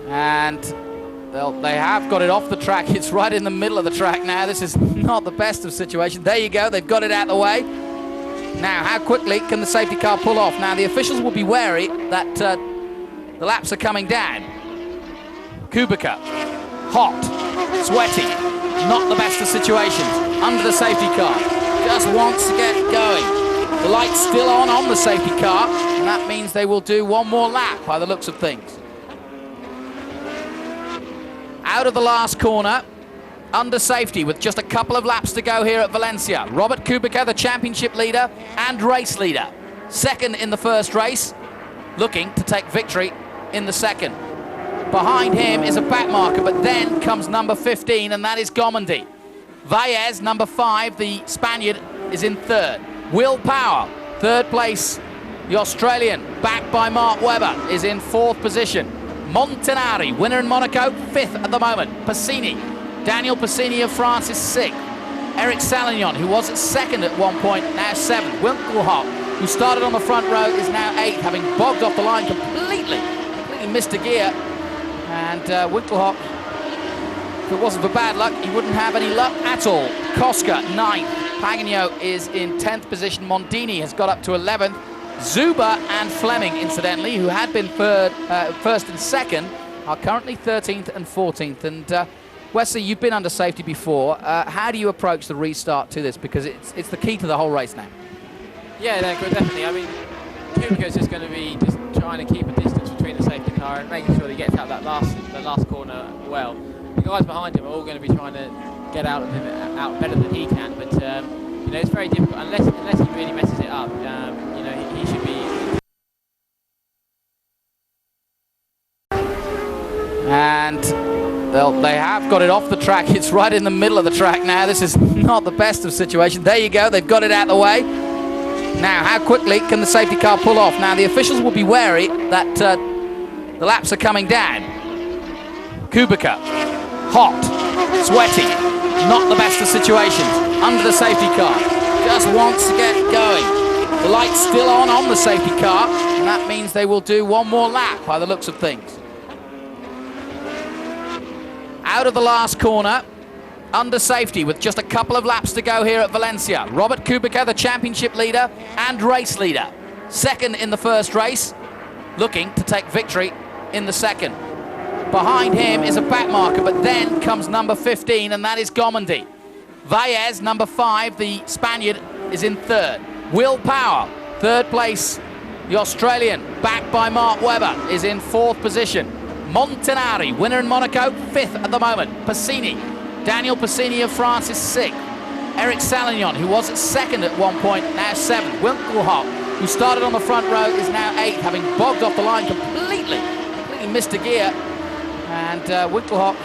And they have got it off the track. It's right in the middle of the track now. This is not the best of situations. There you go, they've got it out of the way. Now, how quickly can the safety car pull off? Now, the officials will be wary that the laps are coming down. Kubica, hot, sweaty, not the best of situations, under the safety car, just wants to get going. The light's still on the safety car, and that means they will do one more lap by the looks of things. Out of the last corner, under safety with just a couple of laps to go here at Valencia. Robert Kubica, the championship leader and race leader. Second in the first race, looking to take victory in the second. Behind him is a back marker, but then comes number 15, and that is Gormandy. Valles, number 5, the Spaniard, is in third. Will Power, third place. The Australian, backed by Mark Webber, is in fourth position. Montanari, winner in Monaco, 5th at the moment. Passini, Daniel Passini of France is 6th. Eric Salignon, who was at 2nd at one point, now 7th. Winkelhock, who started on the front row, is now 8th, having bogged off the line completely missed a gear. And Winkelhock, if it wasn't for bad luck, he wouldn't have any luck at all. Koska, 9th. Pagano is in 10th position. Mondini has got up to 11th. Zuber and Fleming, incidentally, who had been first and second, are currently 13th and 14th. And Wesley, you've been under safety before. How do you approach the restart to this? Because it's the key to the whole race now. Yeah, no, definitely. I mean, Kubica's just going to be just trying to keep a distance between the safety car and making sure he gets out the last corner well. The guys behind him are all going to be trying to get out of him out better than he can, but it's very difficult unless he really messes it up. He should be. And they have got it off the track. It's right in the middle of the track now. This is not the best of situations. There you go, they've got it out of the way. Now, how quickly can the safety car pull off? Now, the officials will be wary that the laps are coming down. Kubica, hot, sweaty, not the best of situations, under the safety car, just wants to get going. The light's still on the safety car, and that means they will do one more lap by the looks of things. Out of the last corner, under safety with just a couple of laps to go here at Valencia. Robert Kubica, the championship leader and race leader. Second in the first race, looking to take victory in the second. Behind him is a back marker, but then comes number 15, and that is Gormandy. Valles, number 5, the Spaniard, is in third. Will Power, third place. The Australian, backed by Mark Webber, is in fourth position. Montanari, winner in Monaco, fifth at the moment. Passini, Daniel Passini of France is sixth. Eric Salignon, who was second at one point, now seventh. Winkelhock, who started on the front row, is now eighth, having bogged off the line completely missed a gear. And Winkelhock,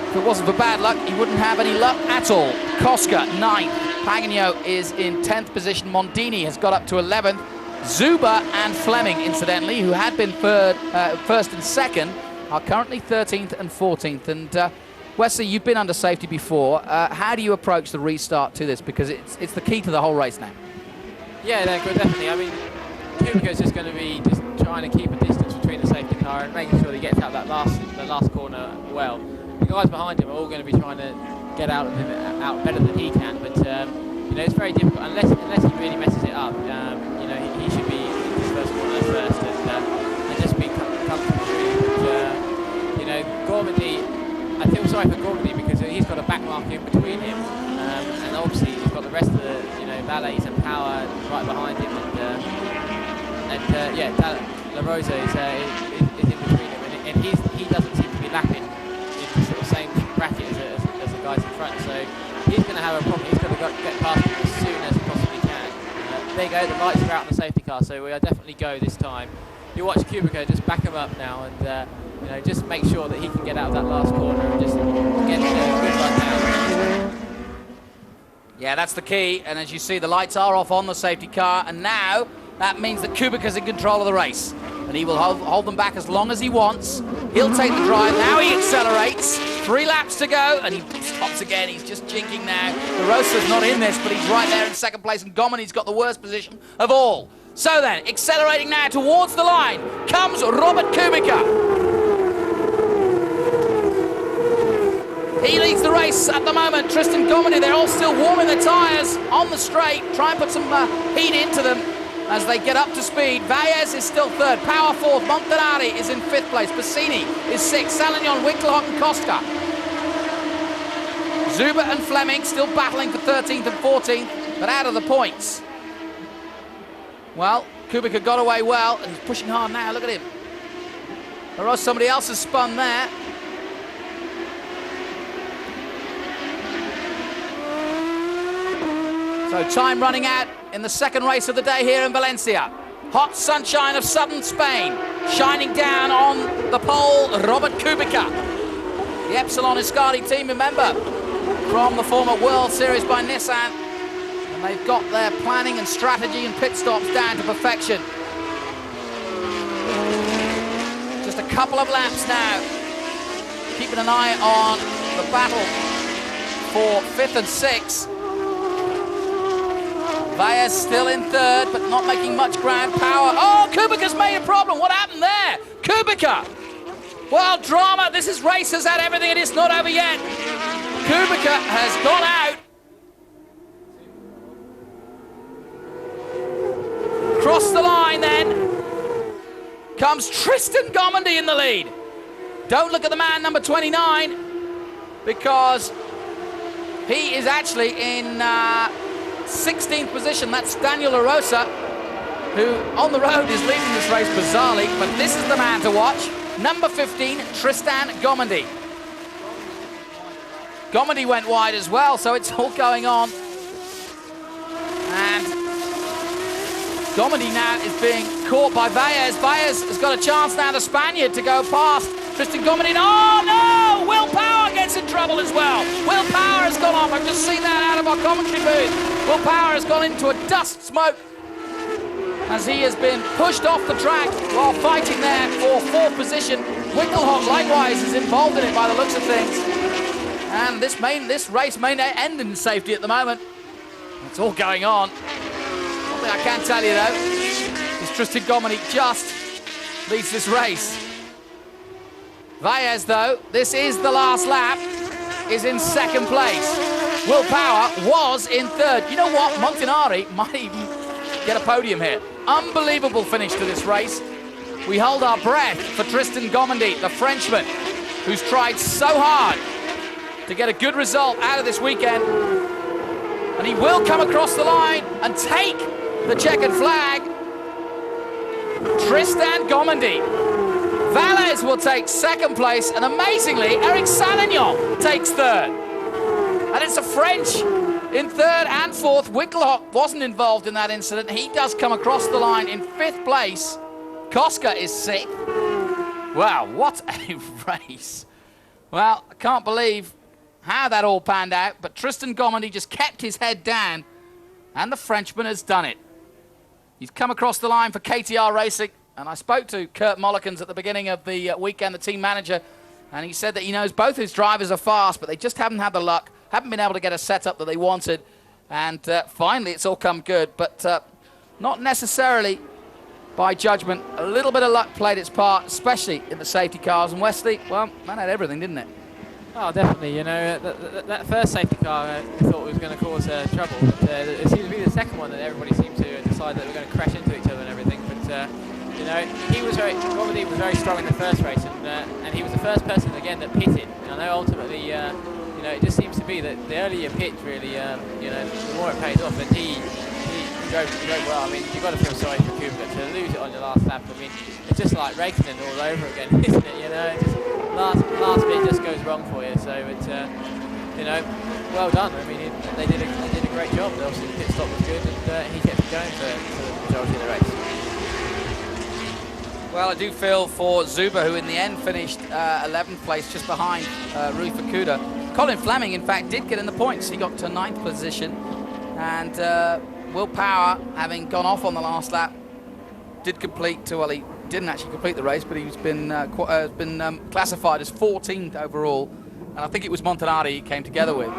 if it wasn't for bad luck, he wouldn't have any luck at all. Koska, ninth. Pagano is in 10th position. Mondini has got up to 11th. Zuber and Fleming, incidentally, who had been first and second, are currently 13th and 14th. And Wesley, you've been under safety before. How do you approach the restart to this? Because it's the key to the whole race now. Yeah, definitely. I mean, Kubica's just going to be just trying to keep a distance between the safety car and making sure he gets out that last corner well. The guys behind him are all going to be trying to get out of him out better than he can, but you know, it's very difficult unless he really messes it up. You know, he should be in his first corner first and just be comfortable really. But you know, Gormandy, I feel sorry for Gormandy because he's got a back mark in between him, and obviously he's got the rest of the Valets and Power right behind him, and yeah, La Rosa is in between him, and he doesn't seem to be lapping in the sort of same bracket as the guys in front, so he's going to have a problem. He's going to get past him as soon as he possibly can. There you go, the lights are out on the safety car, so we'll definitely go this time. You watch Kubica just back him up now, and you know, just make sure that he can get out of that last corner and just get a good run down. Yeah, that's the key, and as you see, the lights are off on the safety car, and now that means that Kubica's in control of the race, and he will hold them back as long as he wants. He'll take the drive. Now he accelerates. 3 laps to go, and he stops again. He's just jinking now. The Rosa's not in this, but he's right there in second place, and Gomini's got the worst position of all. So then, accelerating now towards the line comes Robert Kubica. He leads the race at the moment. Tristan Gomini, they're all still warming their tyres on the straight. Try and put some heat into them as they get up to speed. Valles is still third. Power fourth. Montanari is in fifth place. Passini is sixth. Salignon, Winkelhock and Koska. Zuber and Fleming still battling for 13th and 14th, but out of the points. Well, Kubica got away well, and he's pushing hard now. Look at him. Or else somebody else has spun there. So time running out in the second race of the day here in Valencia. Hot sunshine of southern Spain. Shining down on the pole, Robert Kubica. The Epsilon Iscari team, remember, from the former World Series by Nissan. And they've got their planning and strategy and pit stops down to perfection. Just a couple of laps now. Keeping an eye on the battle for 5th and 6th. Valles still in third, but not making much ground. Power. Oh, Kubica's made a problem. What happened there? Kubica. Well, drama. This is race has had everything, and it's not over yet. Kubica has gone out. Cross the line then. Comes Tristan Gomini in the lead. Don't look at the man number 29, because he is actually in 16th position. That's Daniel La Rosa, who on the road is leading this race bizarrely, but this is the man to watch. Number 15, Tristan Gomini. Gomini went wide as well, so it's all going on. And Gomini now is being caught by Valles. Valles has got a chance now, the Spaniard, to go past Tristan Gomini. Oh no! Will Power gets in trouble as well. Will Power has gone off. I've just seen that out of our commentary booth. Will Power has gone into a dust smoke as he has been pushed off the track while fighting there for 4th position. Winkelhock likewise is involved in it by the looks of things. And this race may end in safety at the moment. It's all going on. One thing I can tell you though is Tristan Gomini just leads this race. Valles, though, this is the last lap, is in 2nd place. Will Power was in 3rd. You know what? Montanari might even get a podium here. Unbelievable finish to this race. We hold our breath for Tristan Gomini, the Frenchman, who's tried so hard to get a good result out of this weekend. And he will come across the line and take the checkered flag. Tristan Gomendy. Valles will take second place, and amazingly, Eric Salignon takes third. And it's a French in third and fourth. Winkelhock wasn't involved in that incident. He does come across the line in fifth place. Koska is sixth. Wow, what a race. Well, I can't believe how that all panned out, but Tristan Gomendy just kept his head down, and the Frenchman has done it. He's come across the line for KTR Racing, and I spoke to Kurt Mollikens at the beginning of the weekend, the team manager, and he said that he knows both his drivers are fast, but they just haven't had the luck, haven't been able to get a setup that they wanted, and finally it's all come good, but not necessarily by judgment. A little bit of luck played its part, especially in the safety cars, and Wesley, well, that had everything, didn't it? Oh, definitely. You know, that first safety car I thought was going to cause trouble. But, it seems to be the second one that everybody seemed to decide that we're going to crash into each other and everything. But you know, Gomendy was very strong in the first race, and he was the first person again that pitted. And I know ultimately, you know, it just seems to be that the earlier you pit, really, you know, the more it pays off. And he drove well. I mean, you've got to feel sorry for Kubica to lose it on your last lap. I mean, it's just like Raikkonen all over again, isn't it? You know, just last bit just goes wrong for you. So it's you know, well done. I mean, they did a great job. Obviously, the pit stop was good, and he kept it going for the majority of the race. Well, I do feel for Zuber, who in the end finished 11th place, just behind Rui Fukuda. Colin Fleming, in fact, did get in the points. He got to 9th position, and Will Power, having gone off on the last lap, did complete to, well, he didn't actually complete the race, but he's been classified as 14th overall, and I think it was Montanari he came together with.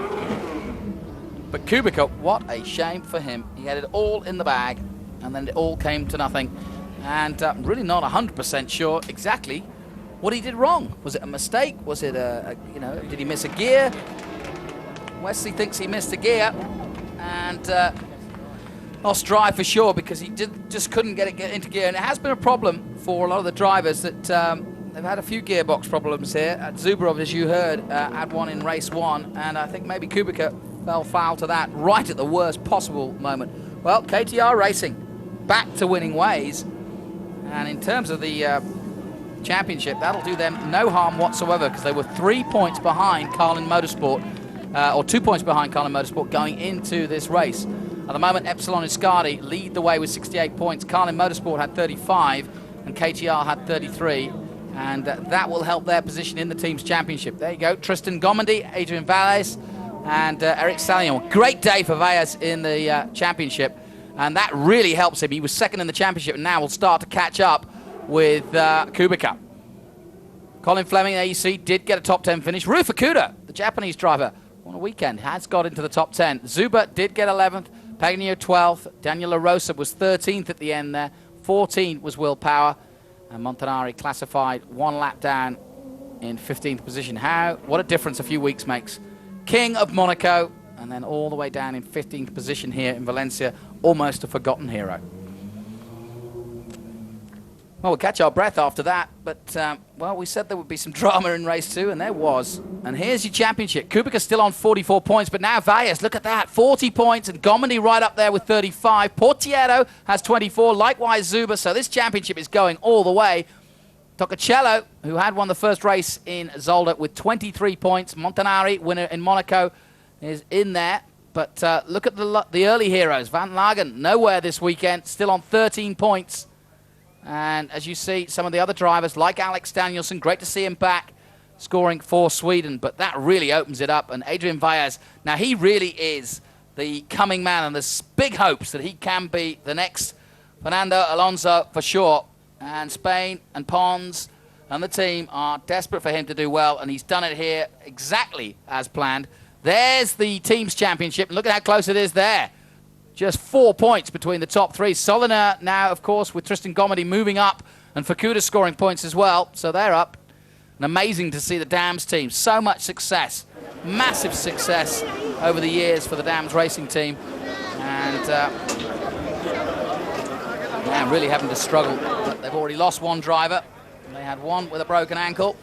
But Kubica, what a shame for him. He had it all in the bag, and then it all came to nothing. And really not 100% sure exactly what he did wrong. Was it a mistake? Was it you know, did he miss a gear? Wesley thinks he missed a gear, and lost drive for sure, because he just couldn't get into gear. And it has been a problem for a lot of the drivers that they've had a few gearbox problems here. Zuberov, as you heard, had one in race 1, and I think maybe Kubica fell foul to that right at the worst possible moment. Well, KTR Racing back to winning ways. And in terms of the championship, that'll do them no harm whatsoever, because they were 3 points behind Carlin Motorsport, or 2 points behind Carlin Motorsport going into this race. At the moment, Epsilon and Scardi lead the way with 68 points. Carlin Motorsport had 35, and KTR had 33, and that will help their position in the team's championship. There you go, Tristan Gomendy, Adrian Valles, and Eric Salignon. Great day for Valles in the championship. And that really helps him. He was second in the championship, and now will start to catch up with Kubica. Colin Fleming, there you see, did get a top 10 finish. Rui Fukuda, the Japanese driver, on a weekend, has got into the top 10. Zuber did get 11th, Paganio 12th, Daniel La Rosa was 13th at the end there. 14th was Will Power, and Montanari classified 1 lap down in 15th position. What a difference a few weeks makes. King of Monaco, and then all the way down in 15th position here in Valencia, almost a forgotten hero. Well, we'll catch our breath after that, but, well, we said there would be some drama in race 2, and there was. And here's your championship. Kubica's still on 44 points, but now Valles, look at that, 40 points, and Gomendy right up there with 35. Portiero has 24, likewise Zuber, so this championship is going all the way. Toccacello, who had won the first race in Zolder with 23 points. Montanari, winner in Monaco, is in there. But look at the early heroes. Van Lagen, nowhere this weekend, still on 13 points. And as you see, some of the other drivers, like Alex Danielson, great to see him back, scoring for Sweden. But that really opens it up. And Adrian Valles, now he really is the coming man, and there's big hopes that he can be the next Fernando Alonso for sure. And Spain and Pons and the team are desperate for him to do well, and he's done it here exactly as planned. There's the team's championship. Look at how close it is there. Just 4 points between the top 3. Solina now, of course, with Tristan Gomendy moving up, and Fukuda scoring points as well. So they're up. And amazing to see the Dams team. So much success. Massive success over the years for the Dams racing team. And man, really having to struggle. But they've already lost one driver. They had one with a broken ankle.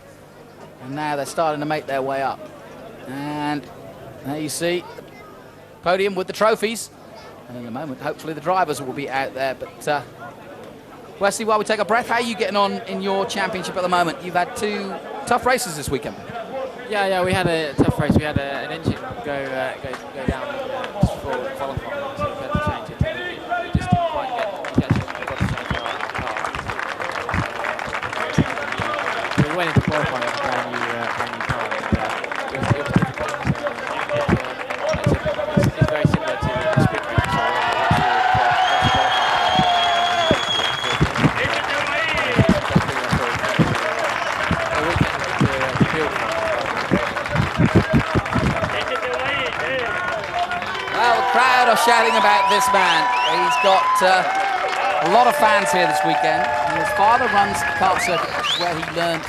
And now they're starting to make their way up. And there you see the podium with the trophies. And in a moment, hopefully the drivers will be out there. But Wesley, while we take a breath, how are you getting on in your championship at the moment? You've had 2 tough races this weekend. Yeah, we had a tough race. We had an engine go down just before qualifying, so we had to change it. We just didn't quite get the car. So we went into qualifying with a brand new car, and it was difficult. So it's very similar to the sprint race. Well, the crowd are shouting about this man. He's got a lot of fans here this weekend. And his father runs the kart circuit, which is where he learned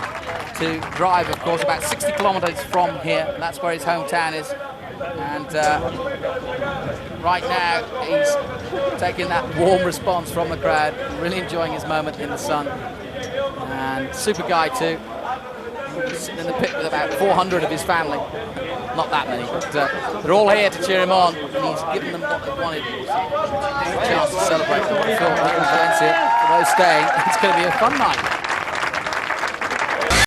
to drive, of course, about 60 kilometers from here. And that's where his hometown is. And right now, he's taking that warm response from the crowd, really enjoying his moment in the sun. And super guy, too. He's sitting in the pit with about 400 of his family. Not that many, but they're all here to cheer him on, and he's given them what they wanted. A chance to celebrate them. In Valencia, for those staying, it's going to be a fun night.